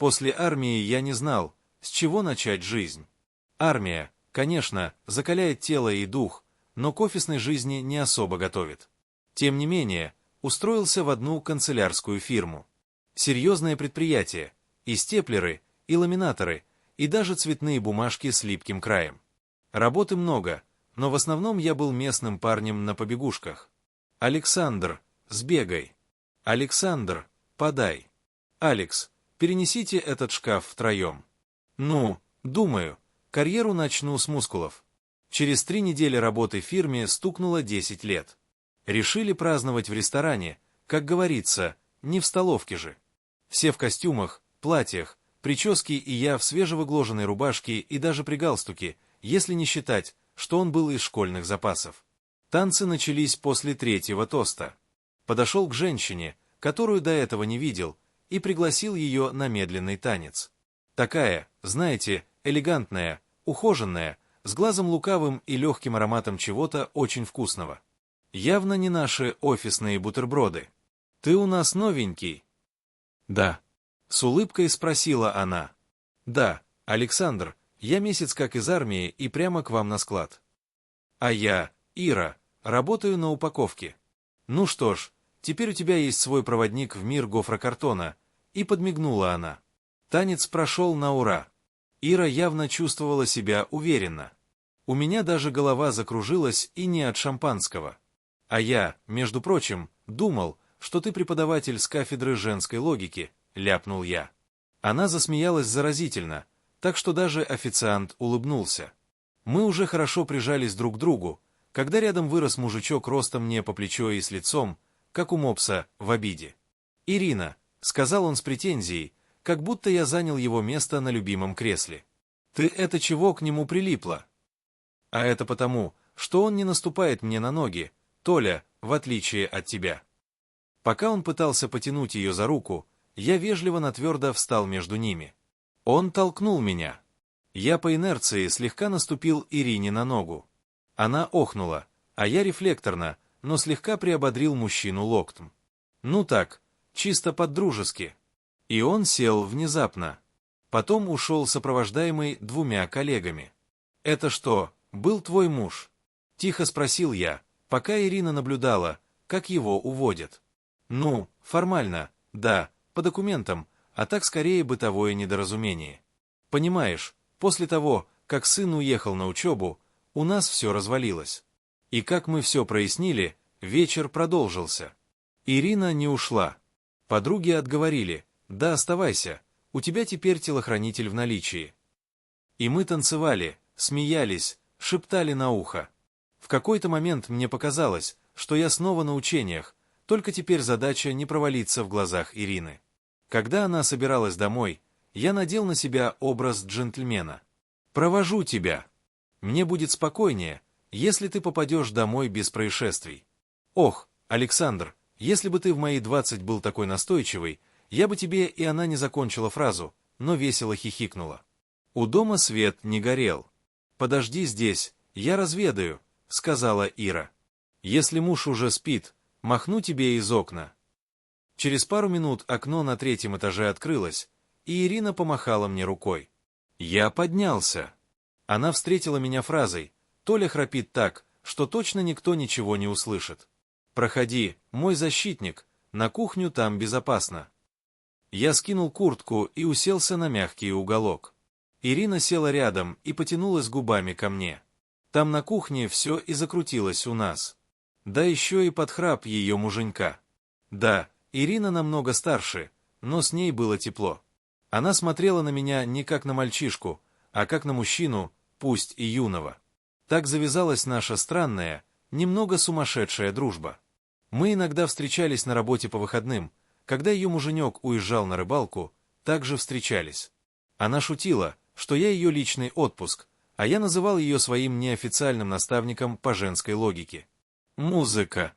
После армии я не знал, с чего начать жизнь. Армия, конечно, закаляет тело и дух, но к офисной жизни не особо готовит. Тем не менее, устроился в одну канцелярскую фирму. Серьезное предприятие, и степлеры, и ламинаторы, и даже цветные бумажки с липким краем. Работы много, но в основном я был местным парнем на побегушках. «Александр, сбегай! Александр, подай! Алекс, перенесите этот шкаф втроем!» Ну, думаю, карьеру начну с мускулов. Через 3 недели работы в фирме стукнуло 10 лет. Решили праздновать в ресторане, как говорится, не в столовке же. Все в костюмах, платьях, прически и я в свежевыглаженной рубашке и даже при галстуке, если не считать, что он был из школьных запасов. Танцы начались после 3-го тоста. Подошел к женщине, которую до этого не видел, и пригласил ее на медленный танец. Такая, знаете, элегантная, ухоженная, с глазом лукавым и легким ароматом чего-то очень вкусного. Явно не наши офисные бутерброды. «Ты у нас новенький?» «Да». С улыбкой спросила она. «Да, Александр, я месяц как из армии и прямо к вам на склад». «А я, Ира, работаю на упаковке». «Ну что ж, теперь у тебя есть свой проводник в мир гофрокартона», и подмигнула она. Танец прошел на ура. Ира явно чувствовала себя уверенно. У меня даже голова закружилась и не от шампанского. А я, между прочим, думал, что ты преподаватель с кафедры женской логики, ляпнул я. Она засмеялась заразительно, так что даже официант улыбнулся. Мы уже хорошо прижались друг к другу, когда рядом вырос мужичок ростом мне по плечо и с лицом, как у мопса в обиде. «Ирина», — сказал он с претензией, как будто я занял его место на любимом кресле. «Ты это чего к нему прилипла?» «А это потому, что он не наступает мне на ноги, Толя, в отличие от тебя». Пока он пытался потянуть ее за руку, я вежливо, но твердо встал между ними. Он толкнул меня. Я по инерции слегка наступил Ирине на ногу. Она охнула, а я рефлекторно, но слегка приободрил мужчину локтем. Ну так, чисто по-дружески. И он сел внезапно. Потом ушел сопровождаемый 2 коллегами. «Это что, был твой муж?» — тихо спросил я, пока Ирина наблюдала, как его уводят. «Ну, формально, да, по документам, а так скорее бытовое недоразумение. Понимаешь, после того, как сын уехал на учебу, у нас все развалилось. И как мы все прояснили, вечер продолжился. Ирина не ушла. Подруги отговорили: «Да, оставайся, у тебя теперь телохранитель в наличии». И мы танцевали, смеялись, шептали на ухо. В какой-то момент мне показалось, что я снова на учениях, только теперь задача не провалиться в глазах Ирины. Когда она собиралась домой, я надел на себя образ джентльмена. «Провожу тебя. Мне будет спокойнее, если ты попадешь домой без происшествий. Ох, Александр, если бы ты в мои 20 был такой настойчивый, я бы тебе...» И она не закончила фразу, но весело хихикнула. У дома свет не горел. «Подожди здесь, я разведаю», — сказала Ира. «Если муж уже спит, махну тебе из окна». Через пару минут окно на 3-м этаже открылось, и Ирина помахала мне рукой. Я поднялся. Она встретила меня фразой: «Толя храпит так, что точно никто ничего не услышит. Проходи, мой защитник, на кухню там безопасно». Я скинул куртку и уселся на мягкий уголок. Ирина села рядом и потянулась губами ко мне. Там на кухне все и закрутилось у нас. Да еще и под храп ее муженька. Да, Ирина намного старше, но с ней было тепло. Она смотрела на меня не как на мальчишку, а как на мужчину, пусть и юного. Так завязалась наша странная, немного сумасшедшая дружба. Мы иногда встречались на работе по выходным, когда ее муженек уезжал на рыбалку, также встречались. Она шутила, что я ее личный отпуск, а я называл ее своим неофициальным наставником по женской логике. Музыка.